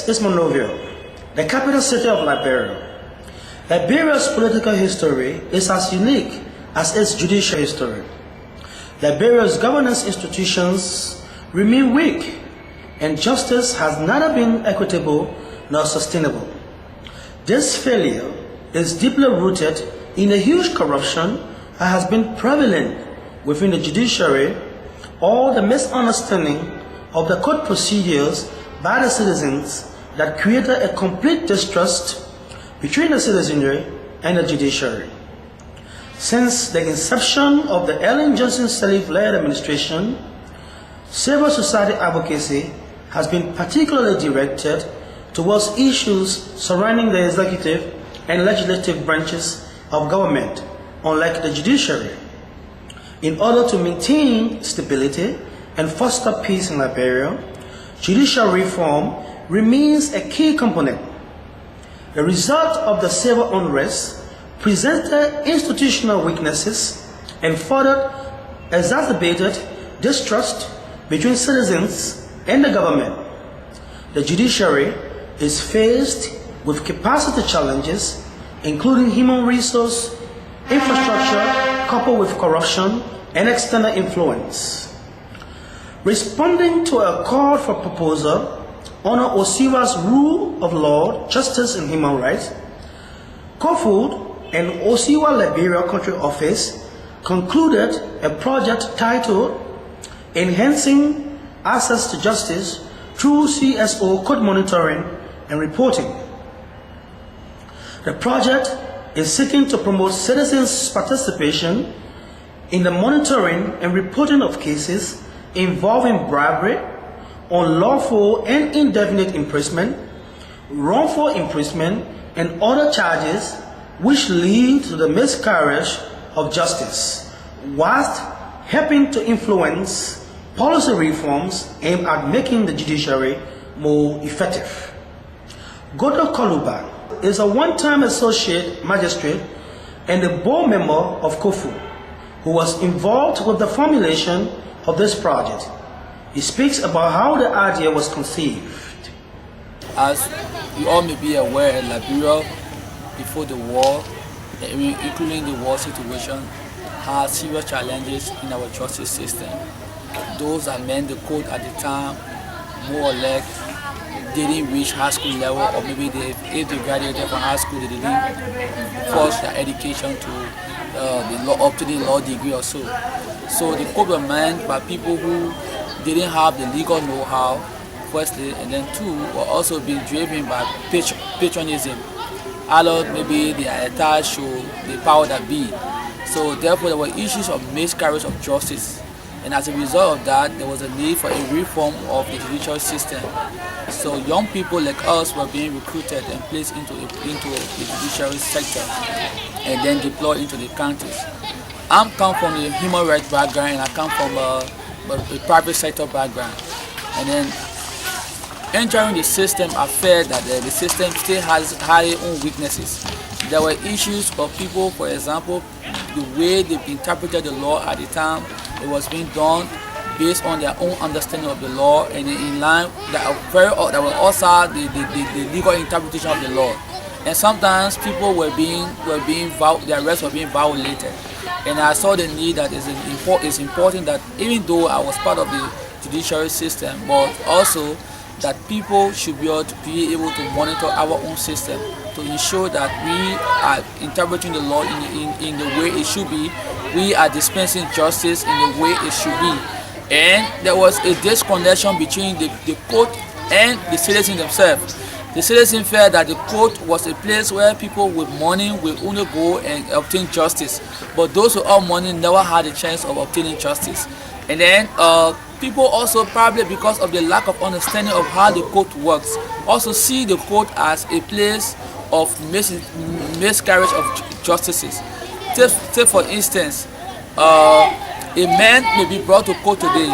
This is Monrovia, the capital city of Liberia. Liberia's political history is as unique as its judicial history. Liberia's governance institutions remain weak, and justice has neither been equitable nor sustainable. This failure is deeply rooted in a huge corruption that has been prevalent within the judiciary, or the misunderstanding of the court procedures by the citizens that created a complete distrust between the citizenry and the judiciary. Since the inception of the Ellen Johnson Sirleaf-led administration, civil society advocacy has been particularly directed towards issues surrounding the executive and legislative branches of government, unlike the judiciary. In order to maintain stability and foster peace in Liberia, judicial reform remains a key component. The result of the civil unrest presented institutional weaknesses and further exacerbated distrust between citizens and the government. The judiciary is faced with capacity challenges, including human resource, infrastructure, coupled with corruption and external influence. Responding to a call for proposal on Osiwa's rule of law, justice, and human rights, CoFUL and Osiwa Liberia Country Office concluded a project titled Enhancing Access to Justice through CSO Code Monitoring and Reporting. The project is seeking to promote citizens' participation in the monitoring and reporting of cases involving bribery, unlawful and indefinite imprisonment, wrongful imprisonment, and other charges which lead to the miscarriage of justice, whilst helping to influence policy reforms aimed at making the judiciary more effective. Godo Koluba is a one-time associate magistrate and a board member of CoFUL, who was involved with the formulation of this project. He speaks about how the idea was conceived. As you all may be aware, Liberia, before the war, including the war situation, had serious challenges in our justice system. Those that meant the code at the time, more or less, didn't reach high school level, or maybe if they graduated from high school, they didn't force their education to up to the law degree or so. So the code was meant by people who didn't have the legal know-how, firstly, and then two, were also being driven by patronism. Either maybe they are attached to the power that be. So therefore there were issues of miscarriage of justice. And as a result of that, there was a need for a reform of the judicial system. So young people like us were being recruited and placed into the judiciary sector and then deployed into the counties. I come from the human rights background, and I come from a private sector background. And then entering the system, I felt that the system still has its own weaknesses. There were issues of people, for example, the way they interpreted the law at the time. It was being done based on their own understanding of the law, and in line that were also the legal interpretation of the law. And sometimes people their rights were being violated. And I saw the need that it's important that even though I was part of the judiciary system, but also that people should be able to monitor our own system to ensure that we are interpreting the law in the way it should be. We are dispensing justice in the way it should be. And there was a disconnection between the court and the citizens themselves. The citizens felt that the court was a place where people with money will only go and obtain justice. But those who have money never had a chance of obtaining justice. And then people also, probably because of the lack of understanding of how the court works, also see the court as a place of miscarriage of justices. Take for instance, a man may be brought to court today.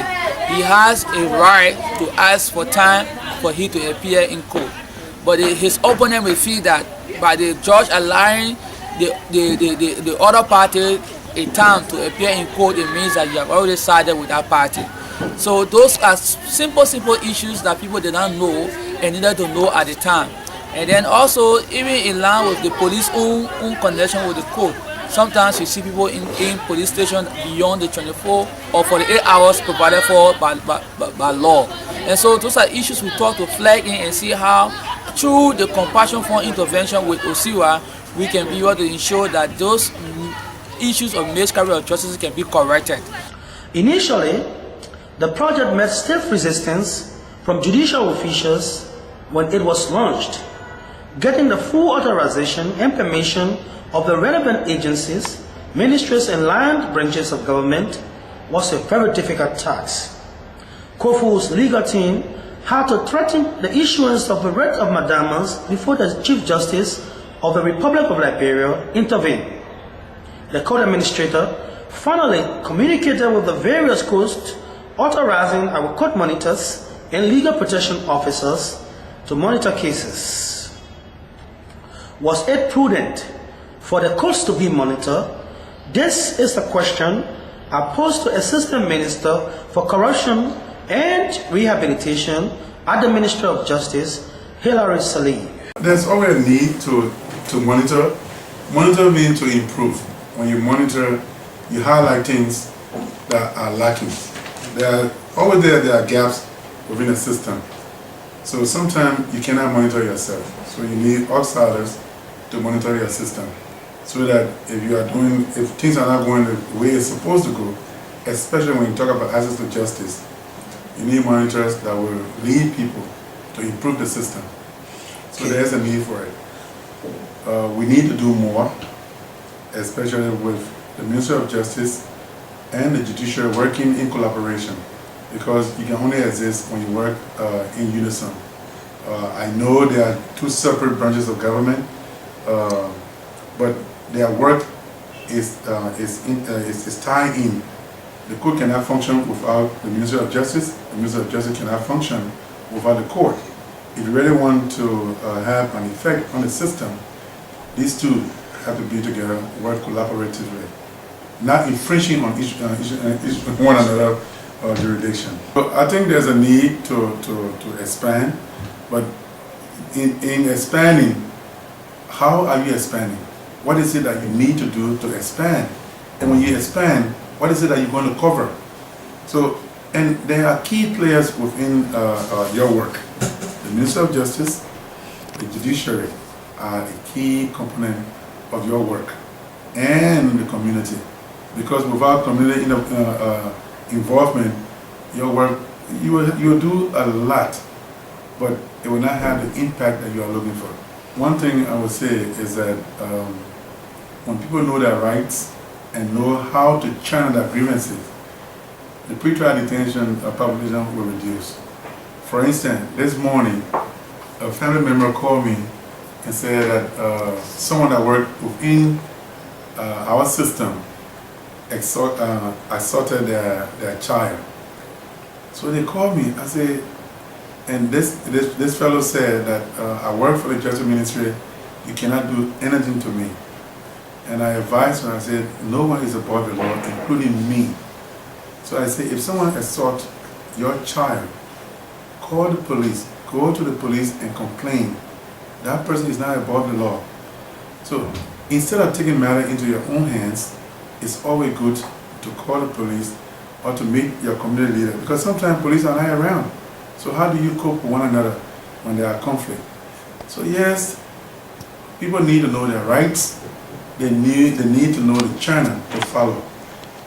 He has a right to ask for time for him to appear in court. But his opponent will feel that by the judge allowing the other party a time to appear in court, it means that you have already sided with that party. So those are simple issues that people did not know, and needed to know at the time. And then also, even in line with the police own connection with the code, sometimes you see people in police station beyond the 24 or 48 hours provided for by law. And so those are issues we talk to flag in and see how through the compassion fund intervention with OSIWA, we can be able to ensure that those issues of miscarriage of justice can be corrected. Initially, the project met stiff resistance from judicial officials when it was launched. Getting the full authorization and permission of the relevant agencies, ministries and land branches of government was a very difficult task. CoFUL's legal team had to threaten the issuance of a writ of mandamus before the Chief Justice of the Republic of Liberia intervened. The court administrator finally communicated with the various courts, authorizing our court monitors and legal protection officers to monitor cases. Was it prudent for the courts to be monitored? This is a question I posed to Assistant Minister for Corruption and Rehabilitation at the Ministry of Justice, Hilary Salim. There's always a need to monitor. Monitor means to improve. When you monitor, you highlight things that are lacking. There are gaps within the system. So sometimes you cannot monitor yourself. So you need outsiders to monitor your system, so that if things are not going the way it's supposed to go, especially when you talk about access to justice, you need monitors that will lead people to improve the system. So there's a need for it. We need to do more, especially with the Ministry of Justice and the judiciary working in collaboration, because you can only exist when you work in unison. I know there are two separate branches of government, but their work is tied in. The court cannot function without the Ministry of Justice. The Ministry of Justice cannot function without the court. If you really want to have an effect on the system, these two have to be together, work collaboratively, not infringing on each one another jurisdiction. So I think there's a need to expand, but in expanding, how are you expanding? What is it that you need to do to expand? And when you expand, what is it that you're going to cover? So, and there are key players within your work. The Minister of Justice, the judiciary are a key component of your work, and the community. Because without community involvement, your work, you will do a lot, but it will not have the impact that you are looking for. One thing I would say is that when people know their rights and know how to channel their grievances, the pretrial detention population will reduce. For instance, this morning, a family member called me and said that someone that worked within our system assaulted their child. So they called me. I said, and this fellow said that I work for the Justice Ministry, you cannot do anything to me. And I advised her, I said, no one is above the law, including me. So I said, if someone assaults your child, call the police, go to the police and complain. That person is not above the law. So instead of taking matter into your own hands, it's always good to call the police or to meet your community leader, because sometimes police are not around. So how do you cope with one another when there are conflict? So yes, people need to know their rights. They need to know the channel to follow.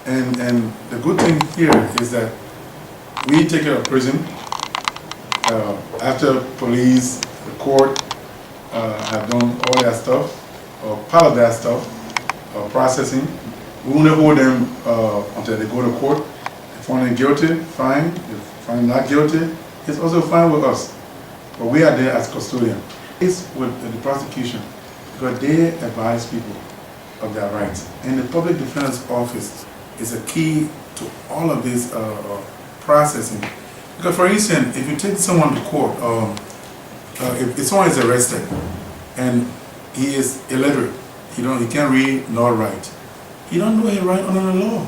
And the good thing here is that we take care of prison. After police, the court have done all that stuff, or part of that stuff, processing, we will not hold them until they go to court. If one is guilty, fine. If one is not guilty, it's also fine with us. But we are there as custodian. It's with the prosecution, because they advise people of their rights. And the public defender's office is a key to all of this processing. Because for instance, if you take someone to court, if someone is arrested and he is illiterate, he can't read nor write, he don't know his right under the law,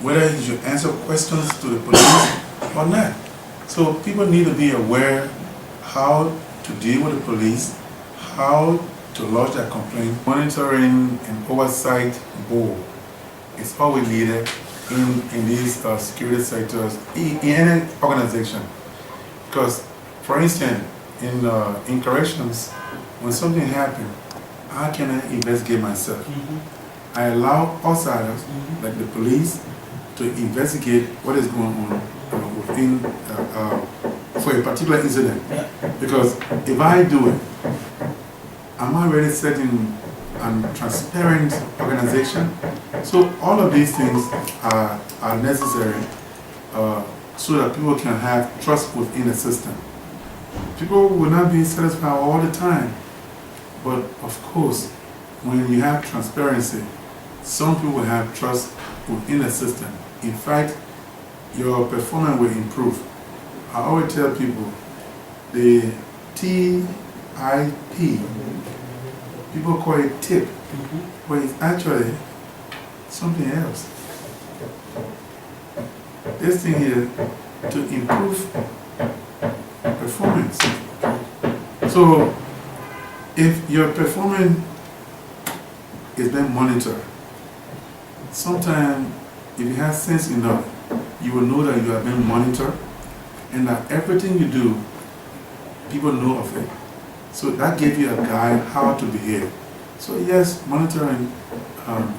whether he should answer questions to the police or not. So people need to be aware how to deal with the police, how to lodge a complaint. Monitoring and oversight board is always needed in these security sectors, in any organization. Because, for instance, in corrections, when something happens, how can I investigate myself? I allow outsiders, like the police, to investigate what is going on within for a particular incident. Because if I do it, I'm already setting a transparent organization. So all of these things are necessary so that people can have trust within the system. People will not be satisfied all the time, but of course, when you have transparency, some people have trust within the system. In fact, your performance will improve. I always tell people the TIP, people call it tip, but it's actually something else. This thing here to improve performance. So if your performance is being monitored, sometimes if you have sense enough, you will know that you are being monitored and that everything you do, people know of it. So that gives you a guide how to behave. So yes, monitoring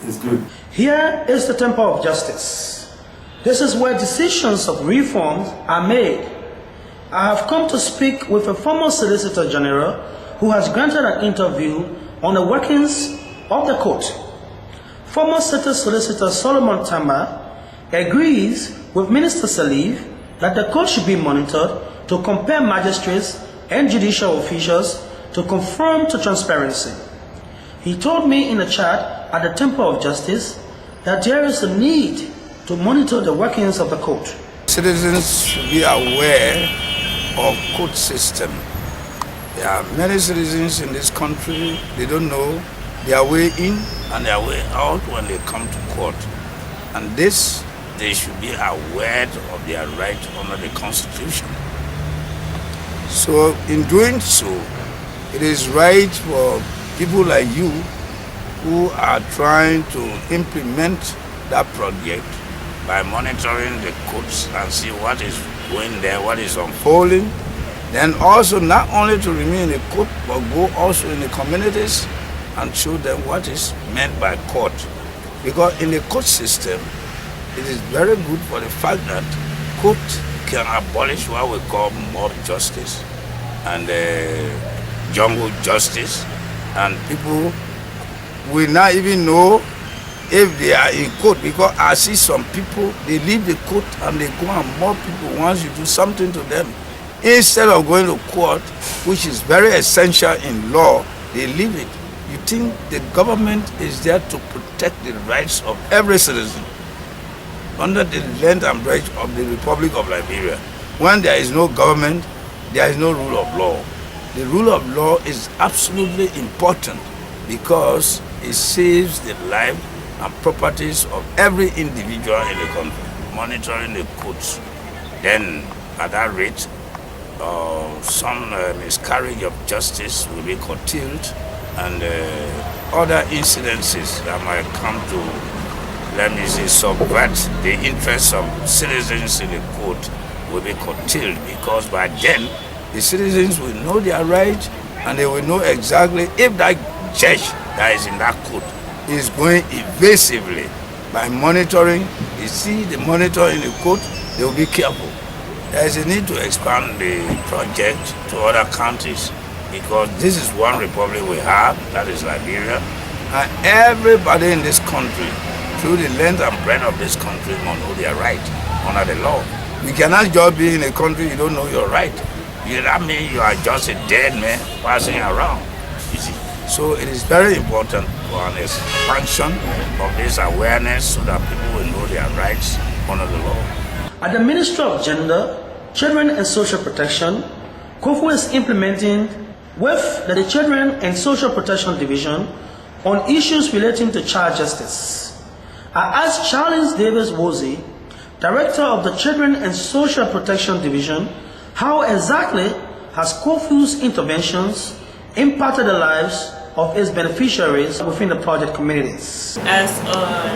is good. Here is the Temple of Justice. This is where decisions of reforms are made. I have come to speak with a former Solicitor General who has granted an interview on the workings of the court. Former State Solicitor Solomon Tamba agrees with Minister Salif that the court should be monitored to compare magistrates and judicial officials to conform to transparency. He told me in a chat at the Temple of Justice that there is a need to monitor the workings of the court. Citizens should be aware of court system. There are many citizens in this country, they don't know their way in and their way out when they come to court. And this, they should be aware of their right under the Constitution. So in doing so, it is right for people like you who are trying to implement that project by monitoring the courts and see what is going there, what is unfolding. Then also not only to remain in the court, but go also in the communities and show them what is meant by court. Because in the court system, it is very good for the fact that court can abolish what we call mob justice and jungle justice, and people will not even know if they are in court, because I see some people, they leave the court and they go and mob people once you do something to them. Instead of going to court, which is very essential in law, they leave it. You think the government is there to protect the rights of every citizen under the length and breadth of the Republic of Liberia. When there is no government, there is no rule of law. The rule of law is absolutely important because it saves the life and properties of every individual in the country. Monitoring the courts, then at that rate, some miscarriage of justice will be curtailed, and other incidences that might come to, let me say, subvert the interests of citizens in the court will be curtailed, because by then the citizens will know their right and they will know exactly if that judge that is in that court is going evasively. By monitoring, you see the monitor in the court, they will be careful. There is a need to expand the project to other countries, because this is one republic we have, that is Liberia, and everybody in this country, through the length and breadth of this country, must know their right under the law. You cannot just be in a country you don't know your right. That means you are just a dead man passing around, you see. So it is very important for an expansion of this awareness so that people will know their rights under the law. At the Ministry of Gender, Children and Social Protection, CoFUL is implementing with the Children and Social Protection Division on issues relating to child justice. I asked Charles Davis Wozie, Director of the Children and Social Protection Division, how exactly has CoFUL's interventions impacted the lives of its beneficiaries within the project communities? As a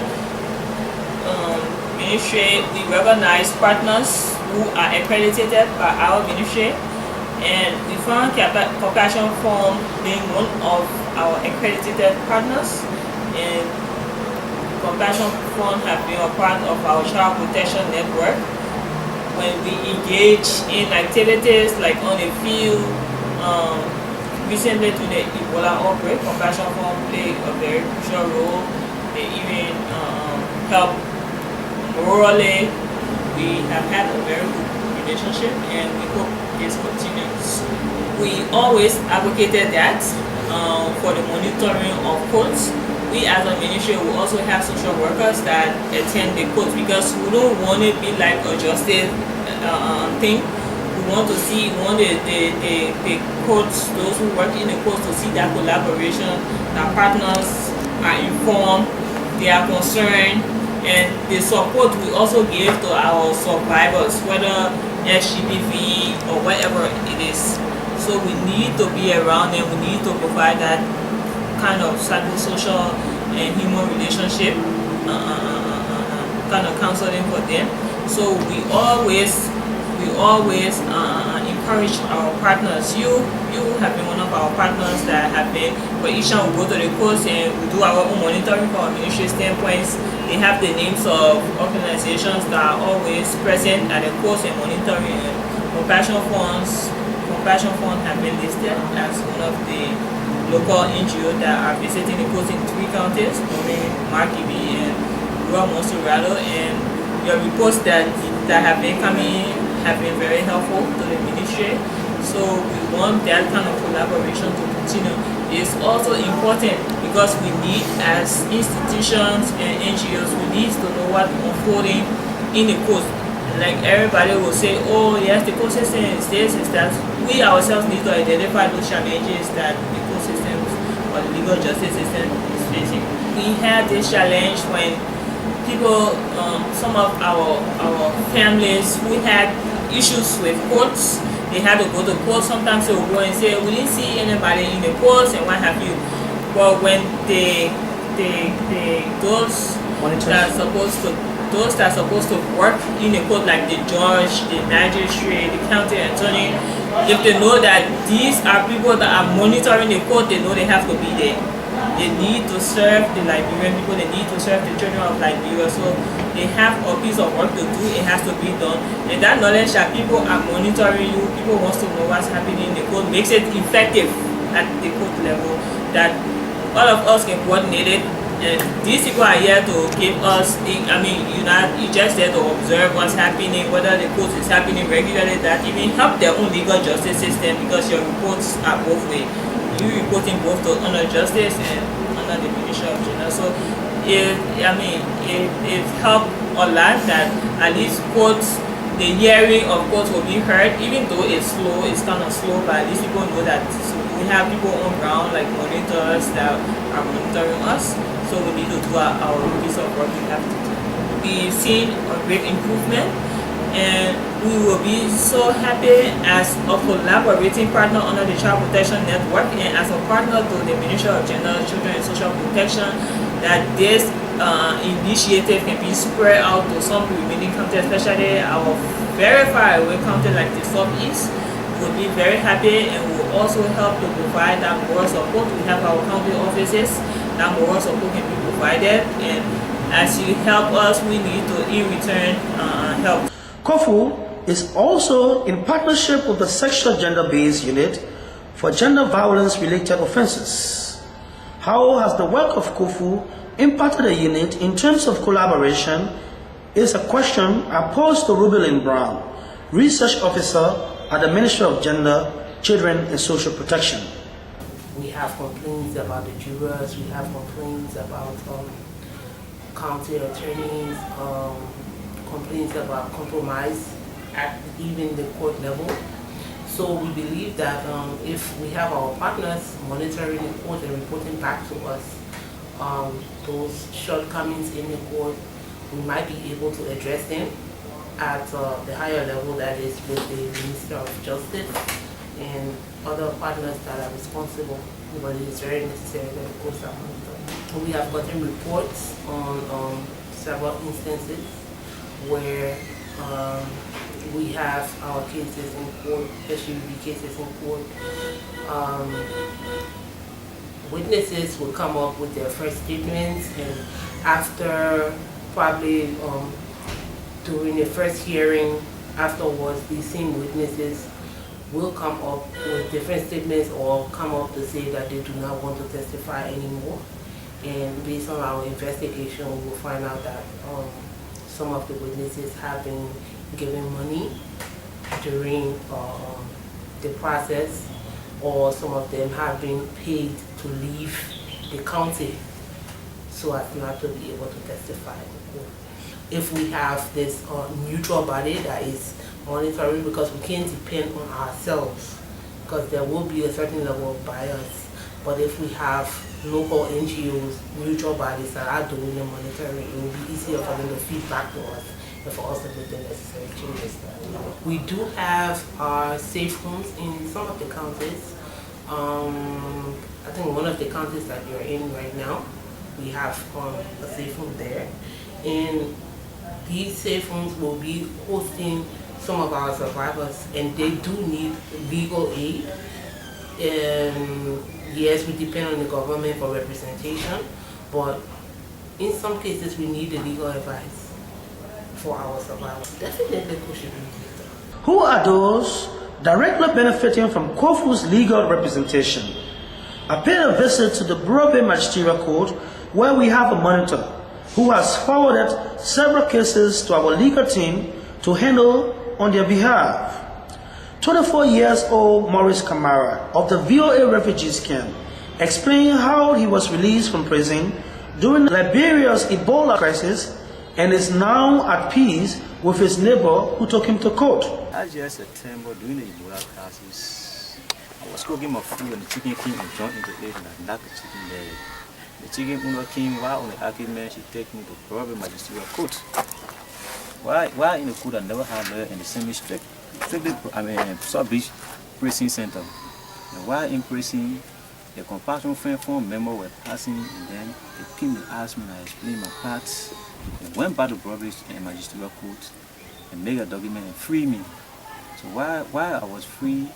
ministry, we recognize partners who are accredited by our ministry, and we found Compassion Fund being one of our accredited partners, and Compassion Fund have been a part of our child protection network. When we engage in activities like on the field, recently to the Ebola outbreak, Compassion Fund played a very crucial role. They even help morally. We have had a very good relationship, and we hope this continues. We always advocated that for the monitoring of courts. We as a ministry will also have social workers that attend the courts, because we don't want it to be like a justice thing. We want to see, the courts, those who work in the courts, to see that collaboration, that partners are informed, they are concerned, and the support we also give to our survivors, whether HGBV or whatever it is. So we need to be around them, we need to provide that kind of psychosocial and human relationship kind of counseling for them. So we always encourage our partners. You have been one of our partners that have been, for each time we go to the course and we do our own monitoring from a ministry standpoints. They have the names of organizations that are always present at the course and monitoring. Compassion Fund have been listed as one of the local NGOs that are visiting the coast in 3 counties, Markibi and Rural Monserrado, and your reports that have been coming have been very helpful to the ministry. So we want that kind of collaboration to continue. It's also important because we need, as institutions and NGOs, we need to know what's unfolding in the coast. Like everybody will say, oh yes, the coast system is this, is that. We ourselves need to identify those challenges that the court systems or the legal justice system is facing. We had this challenge when people, some of our families, we had issues with courts. They had to go to court. Sometimes they will go and say, we didn't see anybody in the courts and what have you. But when those that are supposed to work in the court, like the judge, the magistrate, the county attorney, if they know that these are people that are monitoring the court, they know they have to be there. They need to serve the Liberian people, they need to serve the children of Liberia, so they have a piece of work to do, it has to be done. And that knowledge that people are monitoring you, people want to know what's happening in the court, makes it effective at the court level, that all of us can coordinate it. And these people are here to give us, you're just there to observe what's happening, whether the court is happening regularly, that even help their own legal justice system, because your reports are both ways. You reporting both to under justice and under the Ministry of Justice. So it helped a lot that at least courts, the hearing of courts will be heard, even though it's slow, it's kind of slow, but at least people know that we have people on ground, like monitors that are monitoring us. So we need to do our piece of work we have to do. We've seen a great improvement, and we will be so happy as a collaborating partner under the Child Protection Network and as a partner to the Ministry of Gender, Children and Social Protection, that this initiative can be spread out to some remaining counties, especially our very far away county like the Southeast. We'll be very happy, and will also help to provide that moral support. We have our county offices, that moral support can be provided, and as you help us, we need to in return help. CoFUL is also in partnership with the Sexual Gender-Based Unit for Gender Violence-Related Offenses. How has the work of CoFUL impacted the unit in terms of collaboration is a question I posed to Ruby Brown, Research Officer at the Ministry of Gender, Children and Social Protection. We have complaints about the jurors, we have complaints about county attorneys, complaints about compromise at even the court level. So we believe that if we have our partners monitoring the court and reporting back to us those shortcomings in the court, we might be able to address them at the higher level, that is with the Minister of Justice and other partners that are responsible, but it is very necessary that the courts are monitored. We have gotten reports on several instances where we have our cases in court, SUV cases in court. Witnesses will come up with their first statements, and after probably during the first hearing afterwards, these same witnesses will come up with different statements or come up to say that they do not want to testify anymore. And based on our investigation, we will find out that some of the witnesses have been given money during the process, or some of them have been paid to leave the county so as not to be able to testify in court. If we have this neutral body that is monitoring, because we can't depend on ourselves, because there will be a certain level of bias, but if we have local NGOs, neutral bodies that are doing the monitoring, it will be easier for them to feed back to us and for us to make the necessary changes. We do have our safe rooms in some of the counties. I think one of the counties that you're in right now, we have a safe room there. And these safe rooms will be hosting some of our survivors, and they do need legal aid. Yes, we depend on the government for representation, but in some cases we need the legal advice for our survivors. Definitely push it. Who are those directly benefiting from CoFUL's legal representation? I paid a visit to the Bureau Magisterial Court, where we have a monitor who has forwarded several cases to our legal team to handle on their behalf. 24-year-old Maurice Kamara of the VOA refugees camp explained how he was released from prison during Liberia's Ebola crisis and is now at peace with his neighbor who took him to court. Last year September, during the Ebola crisis, I was cooking my food and the chicken came and jumped into it and I knocked the chicken dead. The chicken owner came while on the argument she take me to Bureau Magisterial Court. Why in the court I never had her in the semi-strict South Beach Prison Center. And while in prison, the compassion friend form member were passing, and then the people asked me and I explained my parts. They went back to Bureau Magisterial Court and made a document and free me. So while I was free,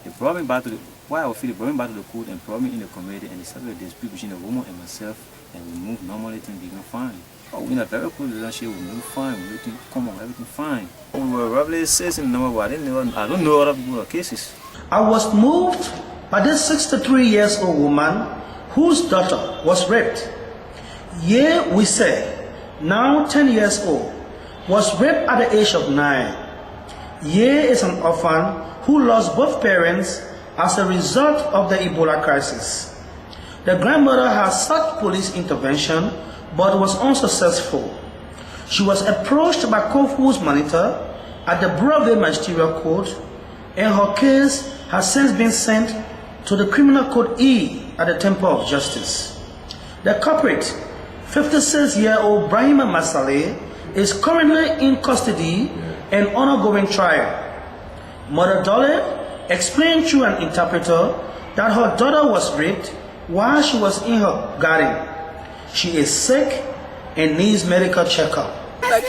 they brought me back to the court and brought me in the community, and they settled the dispute between the woman and myself, and we moved normally, things became fine. Oh, in a very good relationship, we moved fine, everything fine. We were roughly 16 number, but I don't know other people's cases. I was moved by this 63-year-old woman whose daughter was raped. Ye we say, now 10 years old, was raped at the age of 9. Ye is an orphan who lost both parents as a result of the Ebola crisis. The grandmother has sought police intervention but was unsuccessful. She was approached by CoFUL's monitor at the Bureau Magisterial Court, and her case has since been sent to the Criminal Code E at the Temple of Justice. The culprit, 56-year-old Brahima Masale, is currently in custody and undergoing trial. Mother Dole explained through an interpreter that her daughter was raped while she was in her garden. She is sick and needs medical checkup. My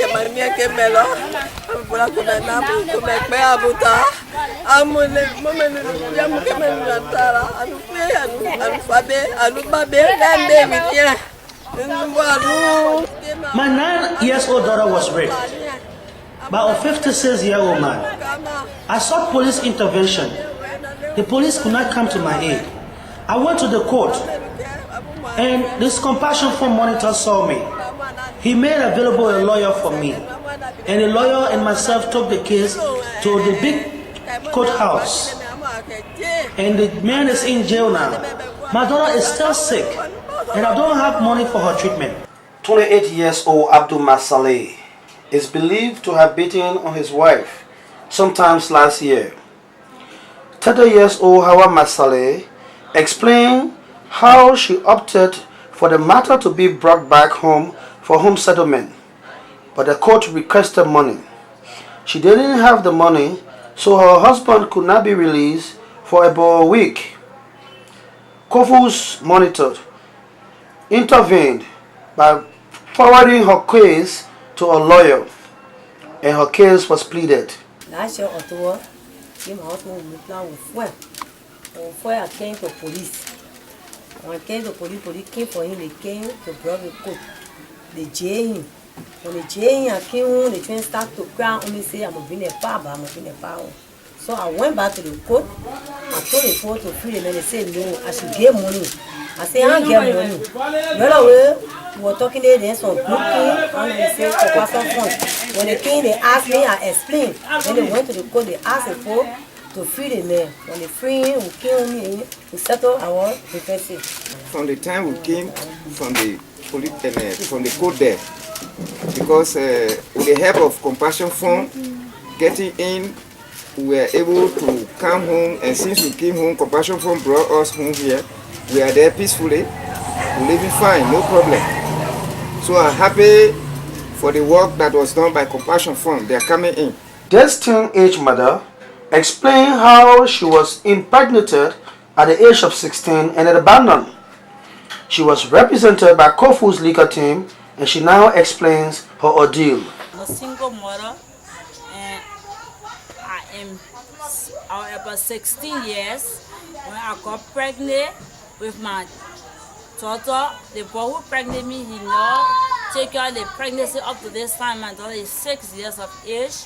9-year-old daughter was raped by a 56-year-old man. I sought police intervention. The police could not come to my aid. I went to the court, and this compassion fund monitor saw me. He made available a lawyer for me, and the lawyer and myself took the case to the big courthouse, and the man is in jail now. My daughter is still sick, and I don't have money for her treatment. 28-year-old Abdul Masale is believed to have beaten on his wife sometimes last year. 30-year-old Hawa Masale explained how she opted for the matter to be brought back home for home settlement, but the court requested money. She didn't have the money, so her husband could not be released for about a week. CoFUL's monitor intervened by forwarding her case to a lawyer, and her case was pleaded. Last year, October, came out with plan with fuel. I came to police. When I came to police came for him. They came to bring the court. They jail him. When they jail him, I came home. They trying to start to cry on me, say I'm gonna bring a power, I'm gonna bring a power. So I went back to the court. I told the court to free the man. They said no, I should get money. I said I don't get money. Right away, we were talking there, there's some blue king, and they said to pass on funds. When they came, they asked me, I explained. When they went to the court, they asked the court to free the man. When they free him, we came in, we settled our defenses. From the time we came from the police, from the court there, because with the help of Compassion Fund, getting in, we were able to come home, and since we came home, Compassion Fund brought us home here. We are there peacefully, we're living fine, no problem. So I'm happy for the work that was done by Compassion Fund. They are coming in. This teenage mother explained how she was impregnated at the age of 16 and abandoned. She was represented by CoFUL's legal team, and she now explains her ordeal. I'm a single mother, and I am about 16 years when I got pregnant with my daughter. The boy who pregnant me, he now take care of the pregnancy up to this time. My daughter is 6 years of age,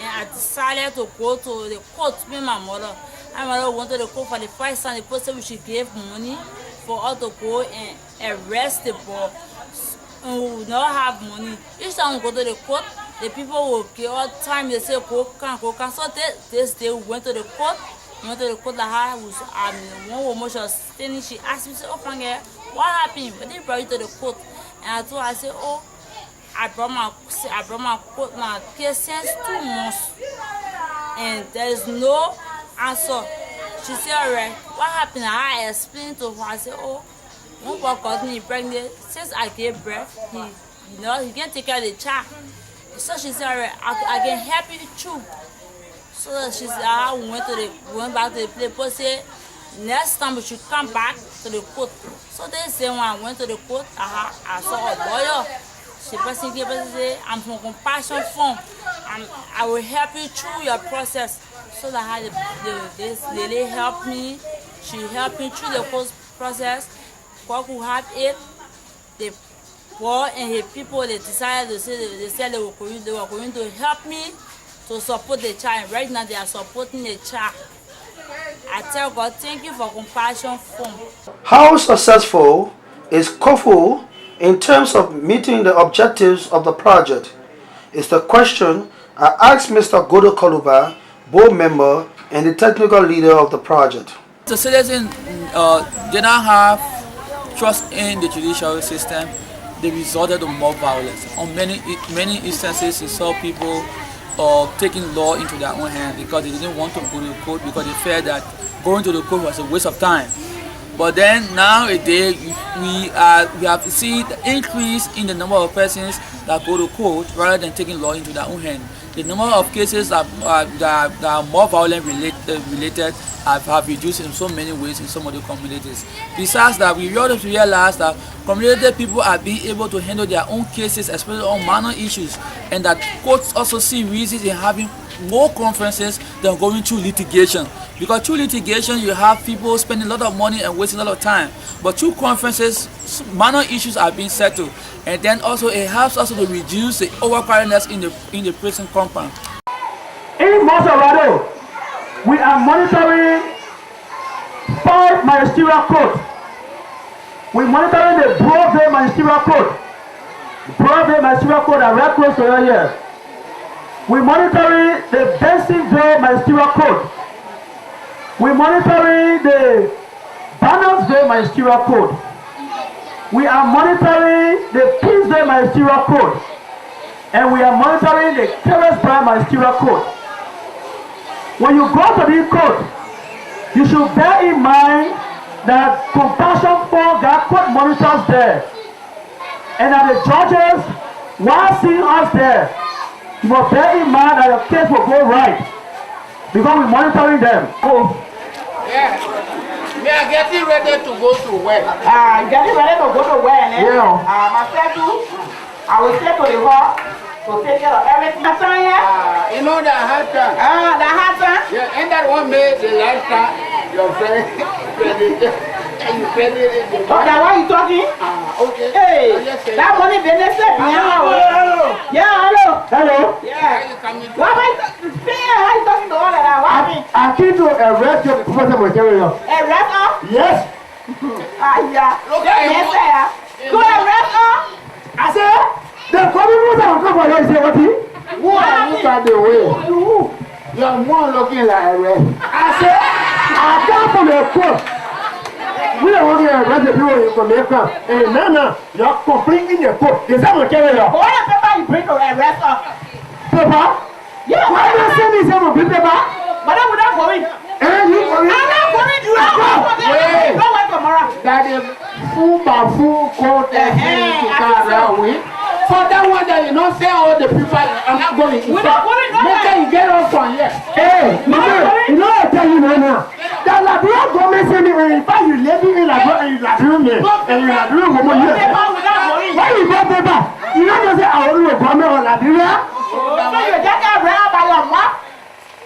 and I decided to go to the court with my mother. My mother went to the court for the first time. The court said we should give money for us to go and arrest the boy. And we will not have money. Each time we go to the court, the people will give us time. They say go can. So this day we went to the court. We went to the court. That was one woman she was standing. She asked me, "Oh, Frank, what happened? When did you bring you to the court?" And I told her, I said, "Oh, I brought my court, my case since 2 months, and there is no answer." She said, "Alright, what happened?" I explained to her. I said, "Oh, one boy got me pregnant. Since I gave birth, he can't take care of the child." So she said, "Alright, I can help you too." So she said, we went back to the place. But said, next time we should come back to the court. So they said when I went to the court, I saw a lawyer. She basically said, "I'm from Compassion Fund. I will help you through your process." So that this lady helped me. She helped me through the whole process. God could have it. The boy and his people, they decided to say they were going to help me to support the child. Right now they are supporting the child. I tell God, thank you for Compassion Fund. How successful is CoFUL in terms of meeting the objectives of the project? Is the question I asked Mr. Godo Kaluba, board member and the technical leader of the project. The citizens did not have trust in the judicial system. They resorted to more violence. On many instances, you saw people taking law into their own hands because they didn't want to go to the court, because they feared that going to the court was a waste of time. But then nowadays we have seen the increase in the number of persons that go to court rather than taking law into their own hands. The number of cases that are more violent related have reduced in so many ways in some of the communities. Besides that, we ought to realize that community people are being able to handle their own cases, especially on minor issues, and that courts also see reasons in having more conferences than going through litigation. Because through litigation, you have people spending a lot of money and wasting a lot of time. But through conferences, minor issues are being settled. And then also it helps also to reduce the overcrowdedness in the prison compound. In Monterrey, we are monitoring 5 ministerial codes. We're monitoring the Broadway ministerial code. The Broadway ministerial code are right close to here. We're monitoring the Bensonville ministerial code. We're monitoring the Bannersville ministerial code. We are monitoring the Kingsville ministerial code. And we are monitoring the Carrotsboro ministerial code. When you go to this code, you should bear in mind that Compassion Fund got court monitors there. And that the judges, while seeing us there, you must bear in mind that your case will go right. Because we're monitoring them. Yeah. We are getting ready to go to work. Getting ready to go to work, eh? Yeah. Myself too. I will stay to the hall to take care of everything. You know the hard time. The hard time? Yeah, and that one made the last time your friend and you credit it. Okay, why you talking? Okay. Hey, that money business. Hello. Yeah, hello. Hello. Yeah. How you coming? Why am I talking to all of that? What happened? I came to arrest your professor material. Arrest her? Yes. Yeah. Yes, sir. To arrest her? I said, the coming will come for you. Say what? Who are you by the way? You're more looking like a red. I said, I come from the court. We don't want to arrest the people from the court. And now, you're complaining in your court. Is that what you're doing? What the paper you bring to arrest her? Paper? Yeah. Why do you send me some of the paper? But I'm not going. You going? I'm not going. You are going. Don't wait tomorrow. That is full by full court and to carry around with. For that one that you don't say all the people are not going to. We're not going to. Make sure you get off from here. Hey, you know what I tell you now? That Liberia government say me in fact you live in Liberia and you Liberia and you Liberia woman here. Why you got paper? You don't just say I want to government or Liberia. So you just get around by your mouth?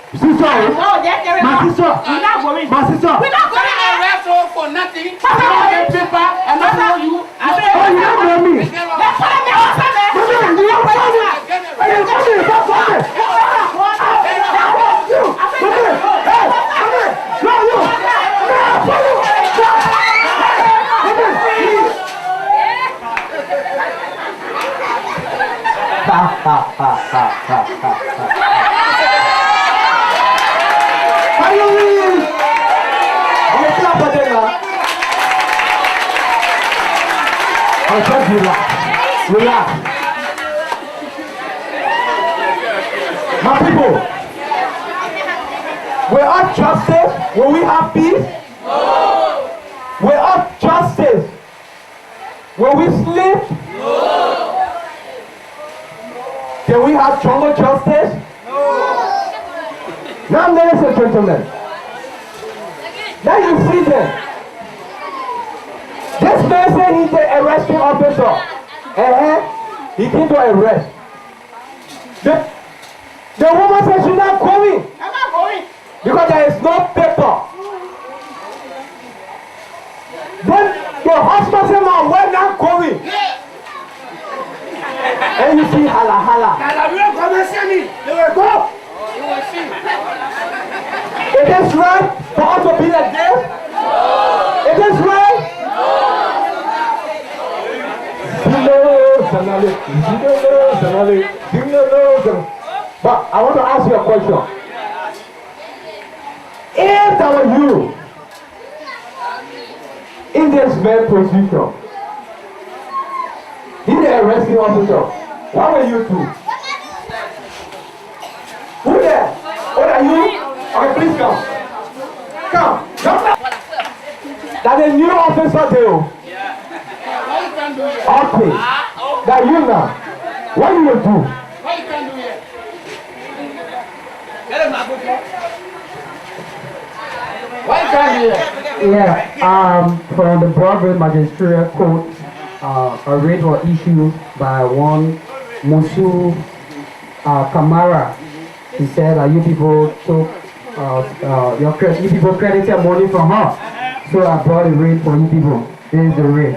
Sister, my sister, we're not going. My sister. We're not going to arrest her for nothing. I get paper and I know you. Oh, you don't know me. Let's follow me outside there. You don't follow me. You don't follow me. Just relax. Relax. My people, we are justice when we have peace. No. We are justice when we sleep. No. Can we have stronger justice? No. Now, ladies and gentlemen, now you see them. This man said he's the arresting officer. He came to arrest. The woman said she's not going. I'm not going. Because there is no paper. Then the husband said, no, we're not going. And you see, hala hala. They will go. It is right for us to be like this. It is right. But I want to ask you a question. If that were you in this man's position, he's the arresting officer, what will you do? Who there? What are you? Okay, please come. Come. That's a new officer there. Okay. That you now. What do you do? What you can do here? What you can do here? Yeah, from the Broadway Magisterial Court, a raid was issued by one Musu Kamara. He said that you people took you people credited money from her. So I brought a raid for you people. This is the raid.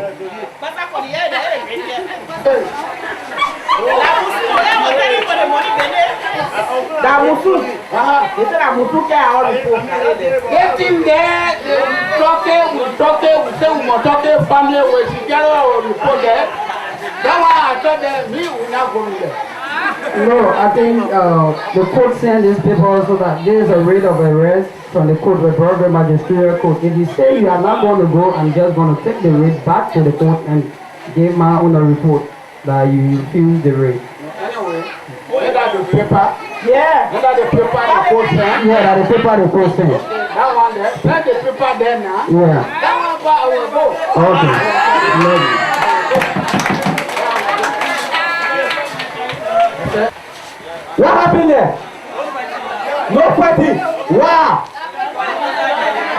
That Musu. He said that Musu care all the people. Getting there, we say we must talk family with together or report there. That's why I told them we will not go there. No, I think the court sent this paper also that there is a raid of arrest from the court, the Broadway Magisterial Court. If you say you are not going to go, I'm just going to take the raid back to the court and give my own report that you refuse the raid. Anyway, is that the paper? Yeah. Is that the paper the court sent? Yeah, that the paper the court sent. That one there. Send the paper there now. Yeah. That one I will go. Okay. What happened there? No fighting. Wow.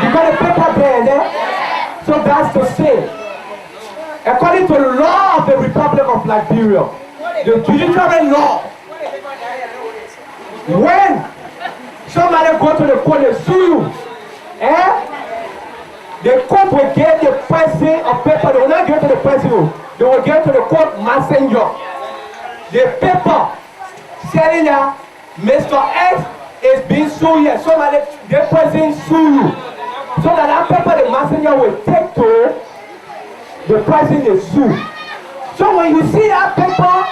You got a So that's to say, according to the law of the Republic of Liberia, the judiciary law, when somebody go to the court and sue you, the court will give the person a paper. They will not give it to the person. They will give it to the court messenger. The paper saying that Mr. X is being sued here. Somebody, the person sue you. So that paper the messenger will take to the person they sue. So when you see that paper,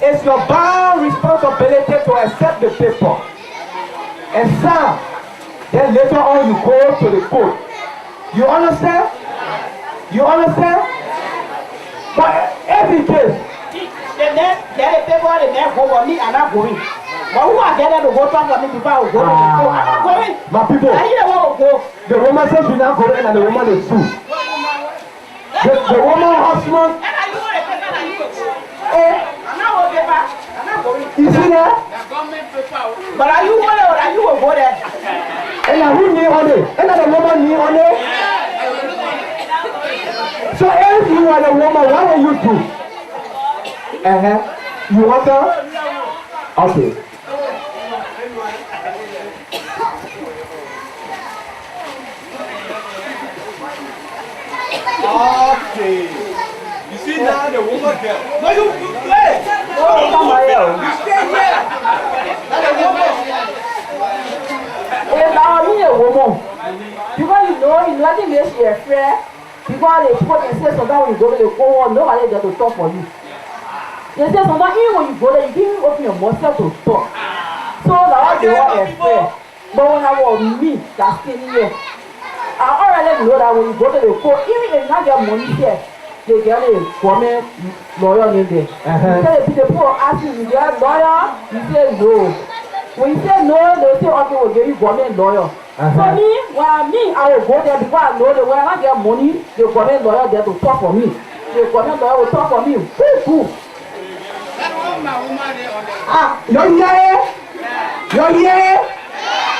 it's your bound responsibility to accept the paper and sign. Then later on you go to the court. You understand? You understand? But every case, the paper the next go for me and I'm going. But who are getting to go talk for me before I go? I'm not going. My people, I didn't want to go. the woman says you not go in and the woman is sue. The woman husband. You see that? But are you going or are you going to go there? And who need on it? And the woman need on it? So if you are the woman, what will you do? You want her? Okay. Okay. You see now the woman there. No, you play. Oh, come on here. You stay here. If I were a woman, because you know, nothing makes you afraid. Because they put and say sometimes when you go to the court, nobody there to talk for you. They say sometimes even when you go there, you can't open your mouth to talk. So now they want afraid. But when I was me, that's still here. I already know that when you go to the court, even if you not get money here, they get a government lawyer in there. You say the people ask you, you get a lawyer? You say no. When you say no, they say okay, we'll give you government lawyer. For me, I will go there because I know that when I get money, the government lawyer there to talk for me. The government lawyer will talk for me. Woo. You're here.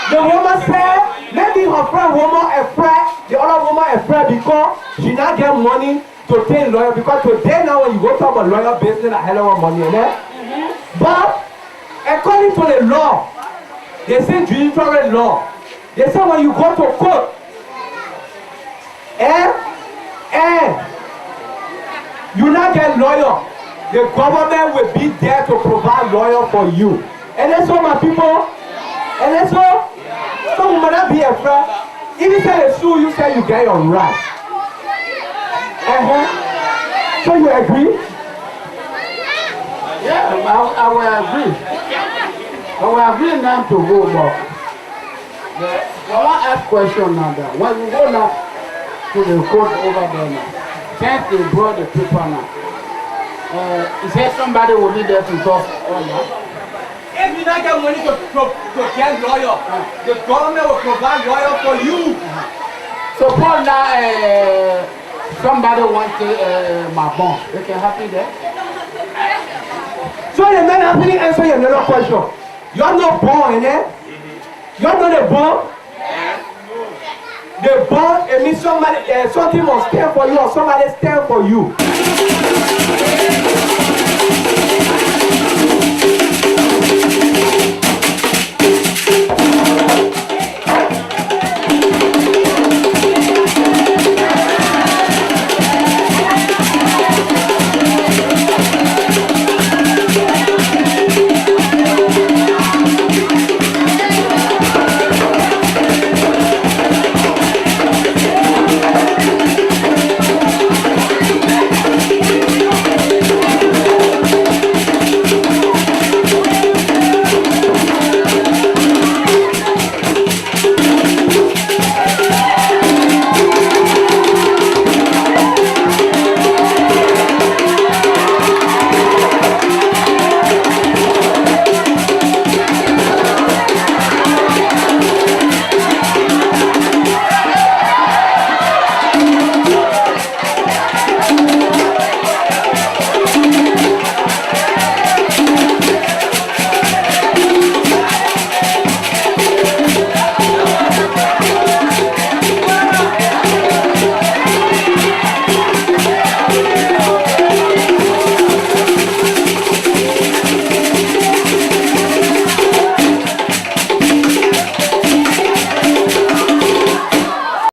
The woman said, maybe her friend woman afraid, the other woman afraid because she not get money to pay lawyer. Because today now when you go talk about lawyer business, a hell of money, But according to the law, they say judicial law. They say when you go to court, you not get lawyer, the government will be there to provide lawyer for you. And that's all my people. And that's all. So you might not be afraid. If you say the sue, you say you get your right. So you agree? Yeah, I will agree. I will agree now to go, but I want to ask question now that when you go now to the court over there now, since they brought the paper now, he said somebody will be there to talk on that. If you don't get money to get lawyer, the government will provide lawyer for you. Suppose now somebody wants my bond, they can happen there. So the man happily answer another question. You're not born, You're not a born. The bond, it means somebody, something must stand for you or somebody stand for you.